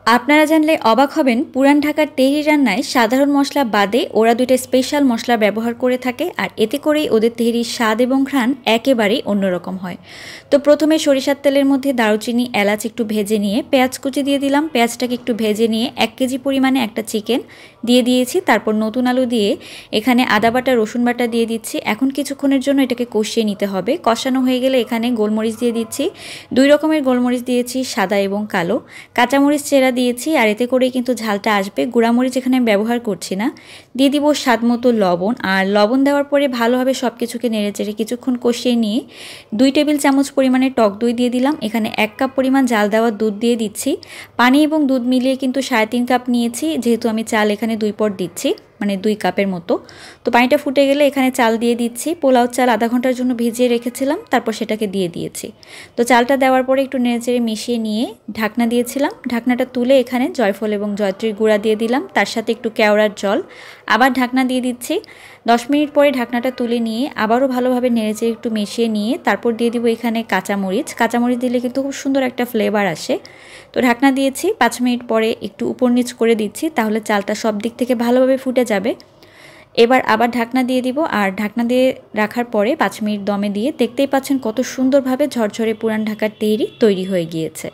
আপনারা জানলে অবাক হবেন, পুরান ঢাকার তেহরি রান্নায় সাধারণ মশলা বাদে ওরা দুইটা স্পেশাল মশলা ব্যবহার করে থাকে, আর এতে করেই ওদের তেহরির স্বাদ এবং ঘ্রাণ একেবারেই অন্যরকম হয়। তো প্রথমে সরিষার তেলের মধ্যে দারুচিনি এলাচ একটু ভেজে নিয়ে পেঁয়াজ কুচি দিয়ে দিলাম। পেঁয়াজটাকে একটু ভেজে নিয়ে 1 কেজি পরিমাণে একটা চিকেন দিয়ে দিয়েছি। তারপর নতুন আলু দিয়ে এখানে আদা বাটা রসুন বাটা দিয়ে দিচ্ছি। এখন কিছুক্ষণের জন্য এটাকে কষিয়ে নিতে হবে। কষানো হয়ে গেলে এখানে গোলমরিচ দিয়ে দিচ্ছি। 2 রকমের গোলমরিচ দিয়েছি, সাদা এবং কালো। কাঁচামরিচ চেরা দিয়েছি, আর এতে করেই কিন্তু ঝালটা আসবে। গুঁড়ামরিচ এখানে আমি ব্যবহার করছি না। দিয়ে দিব স্বাদ মতো লবণ, আর লবণ দেওয়ার পরে ভালোভাবে সব কিছুকে নেড়েচেড়ে কিছুক্ষণ কষিয়ে নিয়ে 2 টেবিল চামচ পরিমাণে টক দই দিয়ে দিলাম। এখানে 1 কাপ পরিমাণ জাল দেওয়া দুধ দিয়ে দিচ্ছি। পানি এবং দুধ মিলিয়ে কিন্তু 3.5 কাপ নিয়েছি, যেহেতু আমি চাল এখানে 2 পট দিচ্ছি, মানে 2 কাপের মতো। তো পানিটা ফুটে গেলে এখানে চাল দিয়ে দিচ্ছি। পোলাও চাল আধা ঘন্টার জন্য ভিজিয়ে রেখেছিলাম, তারপর সেটাকে দিয়ে দিয়েছি। তো চালটা দেওয়ার পরে একটু নেড়েচেড়ে মিশিয়ে নিয়ে ঢাকনা দিয়েছিলাম। ঢাকনাটা তুলে এখানে জয়ফল এবং জয়ত্রীর গুঁড়া দিয়ে দিলাম, তার সাথে একটু কেওড়ার জল। আবার ঢাকনা দিয়ে দিচ্ছি। 10 মিনিট পরে ঢাকনাটা তুলে নিয়ে আবারও ভালোভাবে নেড়েচেড়ে একটু মিশিয়ে নিয়ে তারপর দিয়ে দিব এখানে কাঁচামরিচ। কাঁচামরিচ দিলে কিন্তু খুব সুন্দর একটা ফ্লেভার আসে। তো ঢাকনা দিয়েছি। 5 মিনিট পরে একটু উপর নিচ করে দিচ্ছি, তাহলে চালটা সব দিক থেকে ভালোভাবে ফুটে যাবে। এবার আবার ঢাকনা দিয়ে দিব, আর ঢাকনা দিয়ে রাখার পরে 5 মিনিট দমে দিয়ে দেখতেই পাচ্ছেন কত সুন্দরভাবে ঝরঝরে পুরান ঢাকার তেহরি তৈরি হয়ে গিয়েছে।